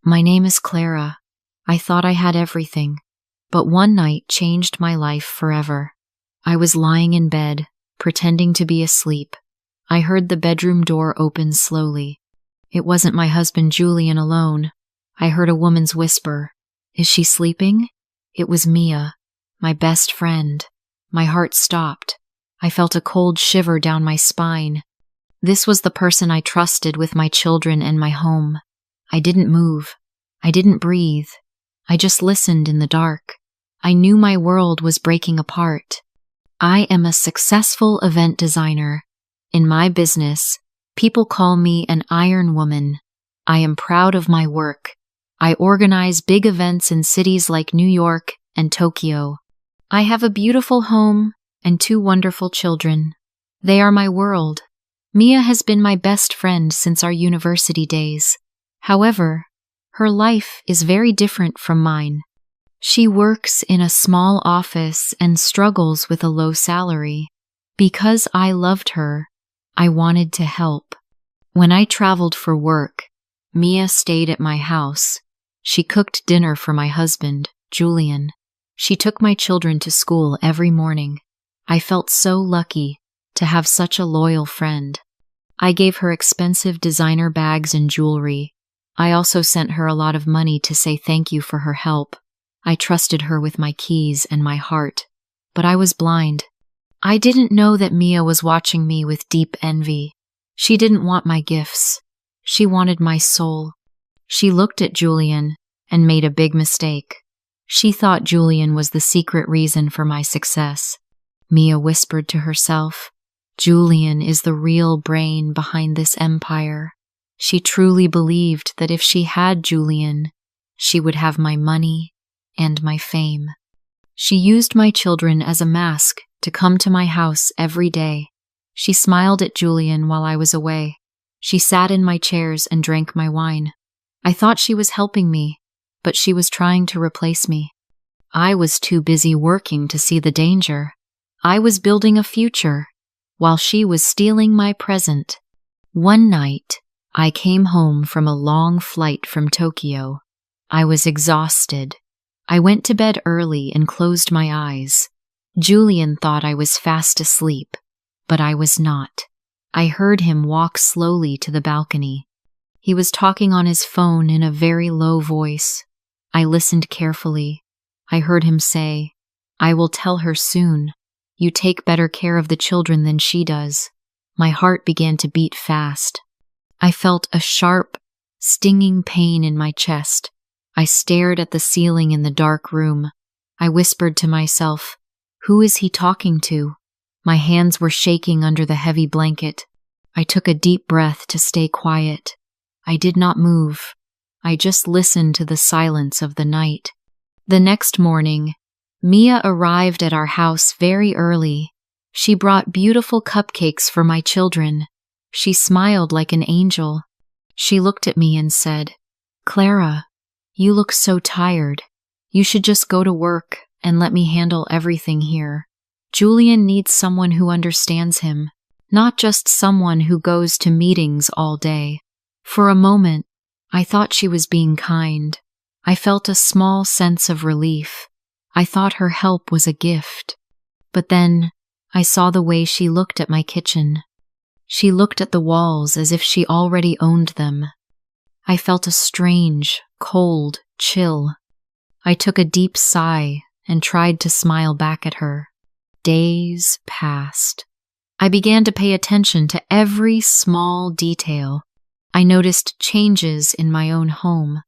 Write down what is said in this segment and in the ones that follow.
My name is Clara. I thought I had everything, but one night changed my life forever. I was lying in bed, pretending to be asleep. I heard the bedroom door open slowly. It wasn't my husband Julian alone. I heard a woman's whisper. Is she sleeping? It was Mia, my best friend. My heart stopped. I felt a cold shiver down my spine. This was the person I trusted with my children and my home. I didn't move. I didn't breathe. I just listened in the dark. I knew my world was breaking apart. I am a successful event designer. In my business, people call me an Iron Woman. I am proud of my work. I organize big events in cities like New York and Tokyo. I have a beautiful home and 2 wonderful children. They are my world. Mia has been my best friend since our university days. However, her life is very different from mine. She works in a small office and struggles with a low salary. Because I loved her, I wanted to help. When I traveled for work, Mia stayed at my house. She cooked dinner for my husband, Julian. She took my children to school every morning. I felt so lucky to have such a loyal friend. I gave her expensive designer bags and jewelry. I also sent her a lot of money to say thank you for her help. I trusted her with my keys and my heart, but I was blind. I didn't know that Mia was watching me with deep envy. She didn't want my gifts. She wanted my soul. She looked at Julian and made a big mistake. She thought Julian was the secret reason for my success. Mia whispered to herself, Julian is the real brain behind this empire. She truly believed that if she had Julian, she would have my money and my fame. She used my children as a mask to come to my house every day. She smiled at Julian while I was away. She sat in my chairs and drank my wine. I thought she was helping me, but she was trying to replace me. I was too busy working to see the danger. I was building a future, while she was stealing my present. One night, I came home from a long flight from Tokyo. I was exhausted. I went to bed early and closed my eyes. Julian thought I was fast asleep, but I was not. I heard him walk slowly to the balcony. He was talking on his phone in a very low voice. I listened carefully. I heard him say, I will tell her soon. You take better care of the children than she does. My heart began to beat fast. I felt a sharp, stinging pain in my chest. I stared at the ceiling in the dark room. I whispered to myself, who is he talking to? My hands were shaking under the heavy blanket. I took a deep breath to stay quiet. I did not move. I just listened to the silence of the night. The next morning, Mia arrived at our house very early. She brought beautiful cupcakes for my children. She smiled like an angel. She looked at me and said, Clara, you look so tired. You should just go to work and let me handle everything here. Julian needs someone who understands him, not just someone who goes to meetings all day. For a moment, I thought she was being kind. I felt a small sense of relief. I thought her help was a gift. But then, I saw the way she looked at my kitchen. She looked at the walls as if she already owned them. I felt a strange, cold chill. I took a deep sigh and tried to smile back at her. Days passed. I began to pay attention to every small detail. I noticed changes in my own home.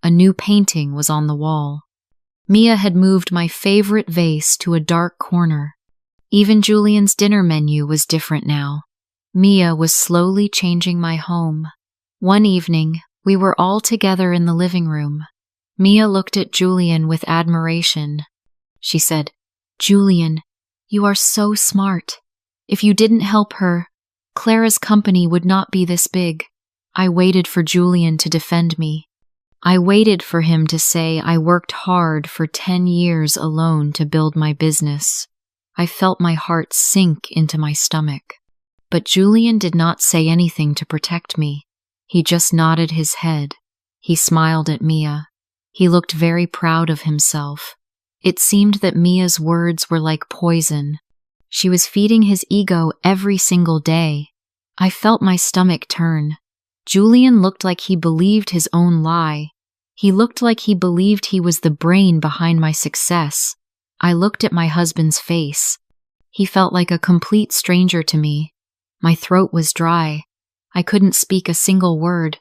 A new painting was on the wall. Mia had moved my favorite vase to a dark corner. Even Julian's dinner menu was different now. Mia was slowly changing my home. One evening, we were all together in the living room. Mia looked at Julian with admiration. She said, Julian, you are so smart. If you didn't help her, Clara's company would not be this big. I waited for Julian to defend me. I waited for him to say I worked hard for 10 years alone to build my business. I felt my heart sink into my stomach. But Julian did not say anything to protect me. He just nodded his head. He smiled at Mia. He looked very proud of himself. It seemed that Mia's words were like poison. She was feeding his ego every single day. I felt my stomach turn. Julian looked like he believed his own lie. He looked like he believed he was the brain behind my success. I looked at my husband's face. He felt like a complete stranger to me. My throat was dry. I couldn't speak a single word.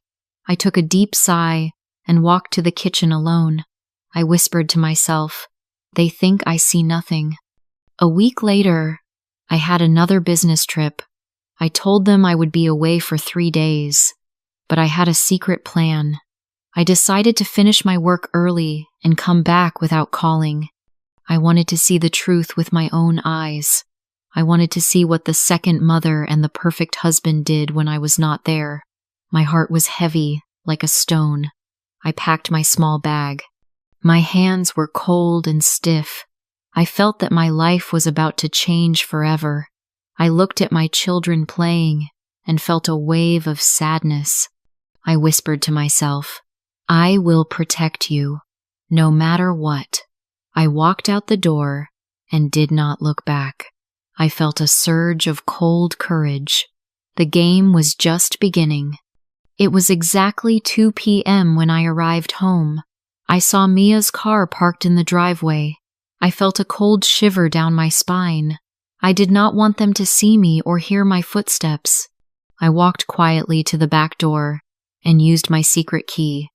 I took a deep sigh and walked to the kitchen alone. I whispered to myself, "They think I see nothing." A week later, I had another business trip. I told them I would be away for 3 days, but I had a secret plan. I decided to finish my work early and come back without calling. I wanted to see the truth with my own eyes. I wanted to see what the second mother and the perfect husband did when I was not there. My heart was heavy, like a stone. I packed my small bag. My hands were cold and stiff. I felt that my life was about to change forever. I looked at my children playing and felt a wave of sadness. I whispered to myself, "I will protect you, no matter what." I walked out the door and did not look back. I felt a surge of cold courage. The game was just beginning. It was exactly 2 p.m. when I arrived home. I saw Mia's car parked in the driveway. I felt a cold shiver down my spine. I did not want them to see me or hear my footsteps. I walked quietly to the back door and used my secret key.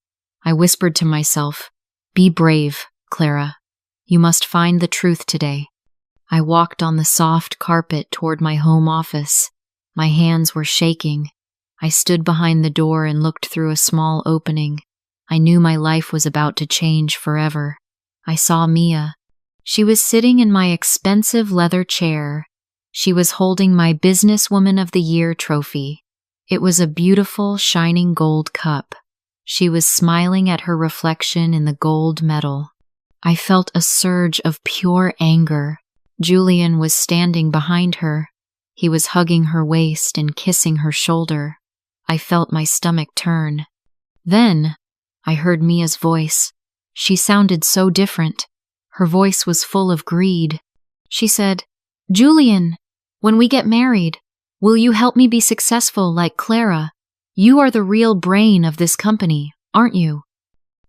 I whispered to myself, "Be brave, Clara. You must find the truth today." I walked on the soft carpet toward my home office. My hands were shaking. I stood behind the door and looked through a small opening. I knew my life was about to change forever. I saw Mia. She was sitting in my expensive leather chair. She was holding my Businesswoman of the Year trophy. It was a beautiful, shining gold cup. She was smiling at her reflection in the gold medal. I felt a surge of pure anger. Julian was standing behind her. He was hugging her waist and kissing her shoulder. I felt my stomach turn. Then, I heard Mia's voice. She sounded so different. Her voice was full of greed. She said, "Julian, when we get married, will you help me be successful like Clara? You are the real brain of this company, aren't you?"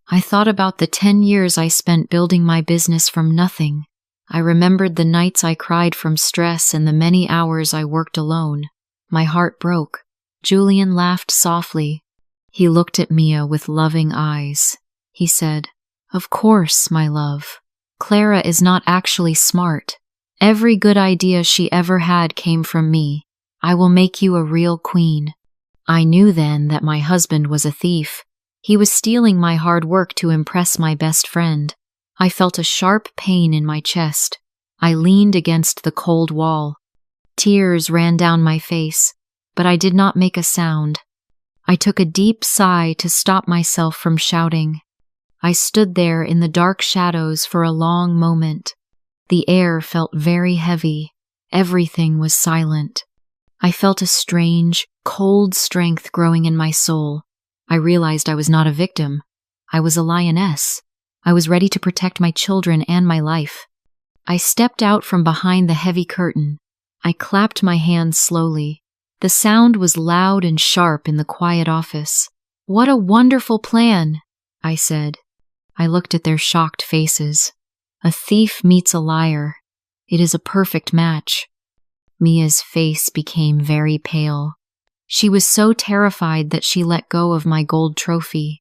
I thought about the 10 years I spent building my business from nothing. I remembered the nights I cried from stress and the many hours I worked alone. My heart broke. Julian laughed softly. He looked at Mia with loving eyes. He said, "Of course, my love. Clara is not actually smart. Every good idea she ever had came from me. I will make you a real queen." I knew then that my husband was a thief. He was stealing my hard work to impress my best friend. I felt a sharp pain in my chest. I leaned against the cold wall. Tears ran down my face, but I did not make a sound. I took a deep sigh to stop myself from shouting. I stood there in the dark shadows for a long moment. The air felt very heavy. Everything was silent. I felt a strange, cold strength growing in my soul. I realized I was not a victim. I was a lioness. I was ready to protect my children and my life. I stepped out from behind the heavy curtain. I clapped my hands slowly. The sound was loud and sharp in the quiet office. "What a wonderful plan," I said. I looked at their shocked faces. A thief meets a liar. It is a perfect match. Mia's face became very pale. She was so terrified that she let go of my gold trophy.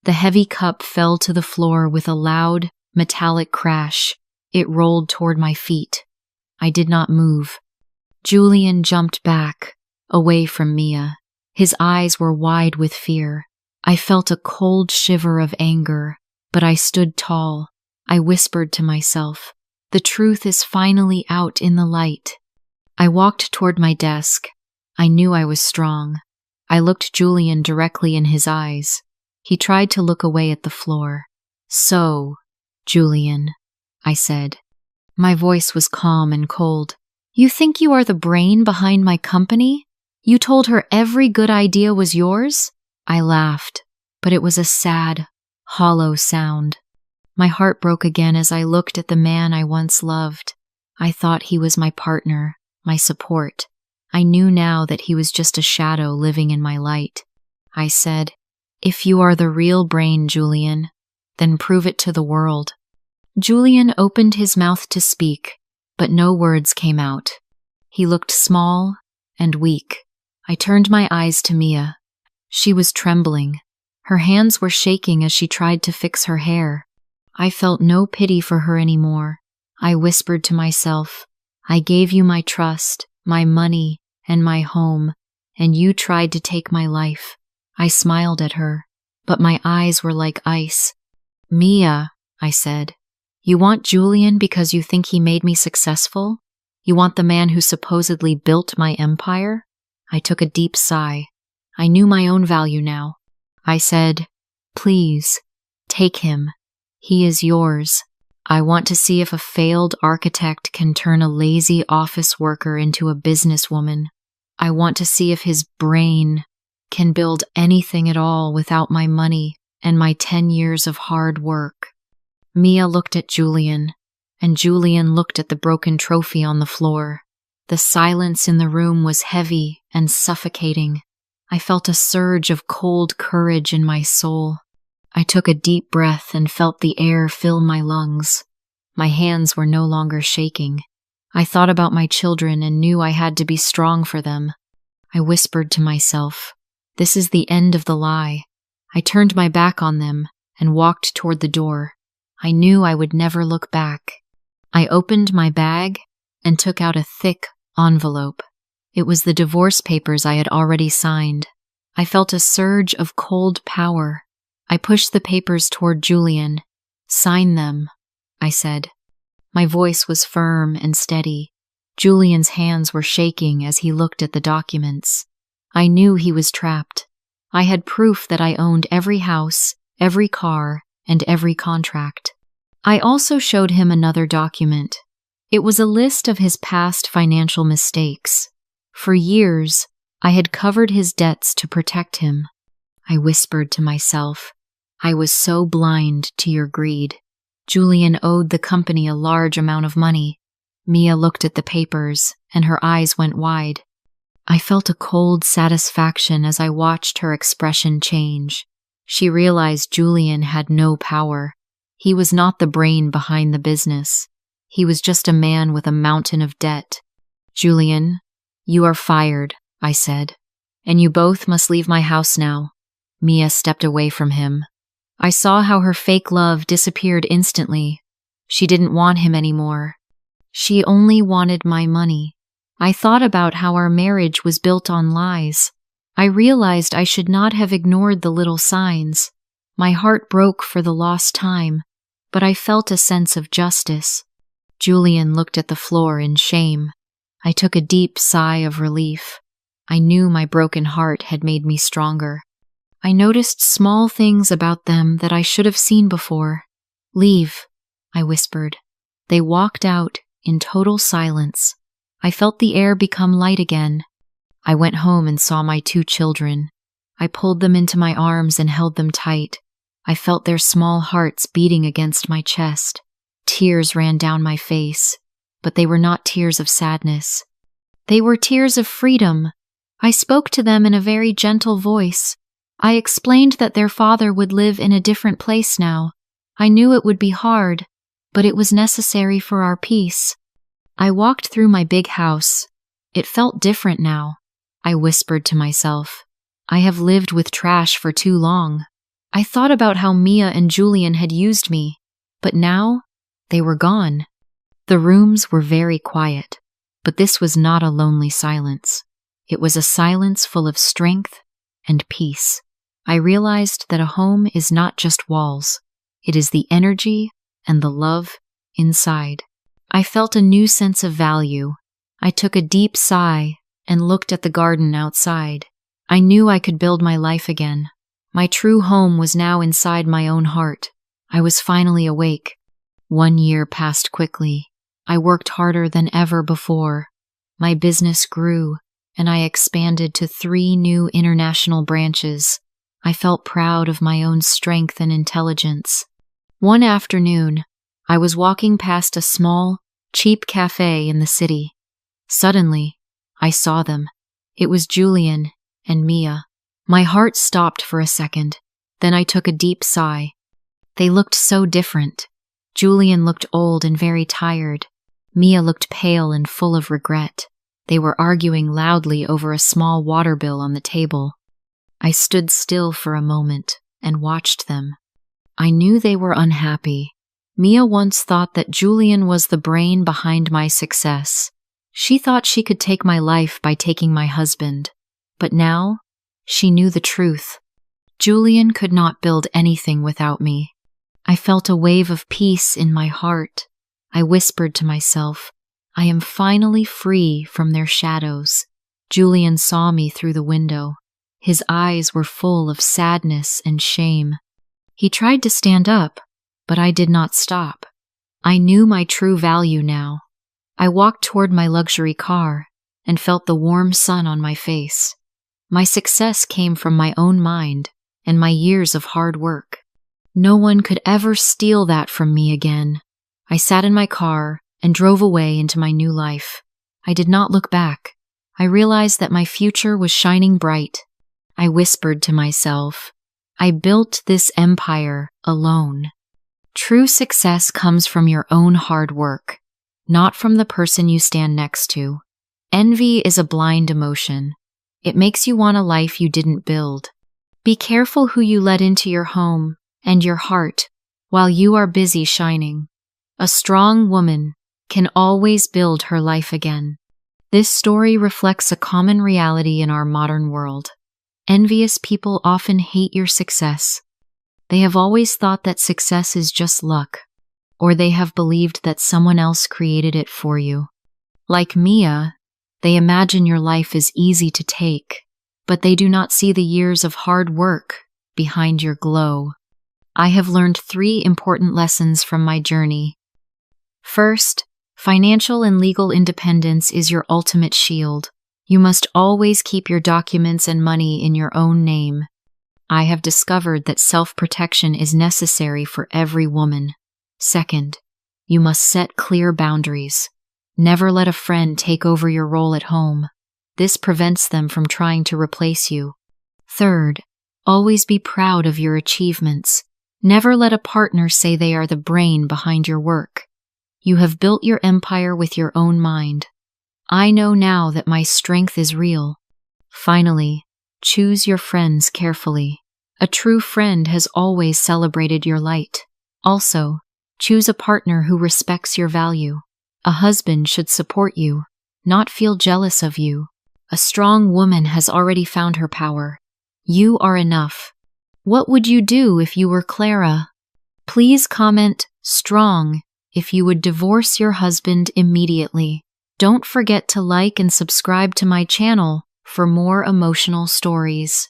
The heavy cup fell to the floor with a loud, metallic crash. It rolled toward my feet. I did not move. Julian jumped back, away from Mia. His eyes were wide with fear. I felt a cold shiver of anger, but I stood tall. I whispered to myself, "The truth is finally out in the light." I walked toward my desk. I knew I was strong. I looked Julian directly in his eyes. He tried to look away at the floor. "So, Julian," I said. My voice was calm and cold. "You think you are the brain behind my company? You told her every good idea was yours?" I laughed. but it was a sad, hollow sound. My heart broke again as I looked at the man I once loved. I thought he was my partner, my support. I knew now that he was just a shadow living in my light. I said, "If you are the real brain, Julian, then prove it to the world." Julian opened his mouth to speak, but no words came out. He looked small and weak. I turned my eyes to Mia. She was trembling. Her hands were shaking as she tried to fix her hair. I felt no pity for her anymore. I whispered to myself, "I gave you my trust, my money, and my home, and you tried to take my life." I smiled at her, but my eyes were like ice. "Mia," I said, "you want Julian because you think he made me successful? You want the man who supposedly built my empire?" I took a deep sigh. I knew my own value now. I said, "Please, take him. He is yours. I want to see if a failed architect can turn a lazy office worker into a businesswoman. I want to see if his brain can build anything at all without my money and my 10 years of hard work." Mia looked at Julian, and Julian looked at the broken trophy on the floor. The silence in the room was heavy and suffocating. I felt a surge of cold courage in my soul. I took a deep breath and felt the air fill my lungs. My hands were no longer shaking. I thought about my children and knew I had to be strong for them. I whispered to myself, "This is the end of the lie." I turned my back on them and walked toward the door. I knew I would never look back. I opened my bag and took out a thick envelope. It was the divorce papers I had already signed. I felt a surge of cold power. I pushed the papers toward Julian. "Sign them," I said. My voice was firm and steady. Julian's hands were shaking as he looked at the documents. I knew he was trapped. I had proof that I owned every house, every car, and every contract. I also showed him another document. It was a list of his past financial mistakes. For years, I had covered his debts to protect him. I whispered to myself, "I was so blind to your greed." Julian owed the company a large amount of money. Mia looked at the papers, and her eyes went wide. I felt a cold satisfaction as I watched her expression change. She realized Julian had no power. He was not the brain behind the business. He was just a man with a mountain of debt. "Julian, you are fired," I said, "and you both must leave my house now." Mia stepped away from him. I saw how her fake love disappeared instantly. She didn't want him anymore. She only wanted my money. I thought about how our marriage was built on lies. I realized I should not have ignored the little signs. My heart broke for the lost time, but I felt a sense of justice. Julian looked at the floor in shame. I took a deep sigh of relief. I knew my broken heart had made me stronger. I noticed small things about them that I should have seen before. "Leave," I whispered. They walked out in total silence. I felt the air become light again. I went home and saw my 2 children. I pulled them into my arms and held them tight. I felt their small hearts beating against my chest. Tears ran down my face, but they were not tears of sadness. They were tears of freedom. I spoke to them in a very gentle voice. I explained that their father would live in a different place now. I knew it would be hard, but it was necessary for our peace. I walked through my big house. It felt different now. I whispered to myself, "I have lived with trash for too long." I thought about how Mia and Julian had used me, but now they were gone. The rooms were very quiet, but this was not a lonely silence. It was a silence full of strength and peace. I realized that a home is not just walls. It is the energy and the love inside. I felt a new sense of value. I took a deep sigh and looked at the garden outside. I knew I could build my life again. My true home was now inside my own heart. I was finally awake. 1 year passed quickly. I worked harder than ever before. My business grew, and I expanded to 3 new international branches. I felt proud of my own strength and intelligence. One afternoon, I was walking past a small, cheap cafe in the city. Suddenly, I saw them. It was Julian and Mia. My heart stopped for a second. Then I took a deep sigh. They looked so different. Julian looked old and very tired. Mia looked pale and full of regret. They were arguing loudly over a small water bill on the table. I stood still for a moment and watched them. I knew they were unhappy. Mia once thought that Julian was the brain behind my success. She thought she could take my life by taking my husband. But now, she knew the truth. Julian could not build anything without me. I felt a wave of peace in my heart. I whispered to myself, I am finally free from their shadows. Julian saw me through the window. His eyes were full of sadness and shame. He tried to stand up, but I did not stop. I knew my true value now. I walked toward my luxury car and felt the warm sun on my face. My success came from my own mind and my years of hard work. No one could ever steal that from me again. I sat in my car and drove away into my new life. I did not look back. I realized that my future was shining bright. I whispered to myself, I built this empire alone. True success comes from your own hard work, not from the person you stand next to. Envy is a blind emotion. It makes you want a life you didn't build. Be careful who you let into your home and your heart while you are busy shining. A strong woman can always build her life again. This story reflects a common reality in our modern world. Envious people often hate your success. They have always thought that success is just luck, or they have believed that someone else created it for you. Like Mia, they imagine your life is easy to take, but they do not see the years of hard work behind your glow. I have learned 3 important lessons from my journey. First, financial and legal independence is your ultimate shield. You must always keep your documents and money in your own name. I have discovered that self-protection is necessary for every woman. Second, you must set clear boundaries. Never let a friend take over your role at home. This prevents them from trying to replace you. Third, always be proud of your achievements. Never let a partner say they are the brain behind your work. You have built your empire with your own mind. I know now that my strength is real. Finally, choose your friends carefully. A true friend has always celebrated your light. Also, choose a partner who respects your value. A husband should support you, not feel jealous of you. A strong woman has already found her power. You are enough. What would you do if you were Clara? Please comment strong if you would divorce your husband immediately. Don't forget to like and subscribe to my channel for more emotional stories.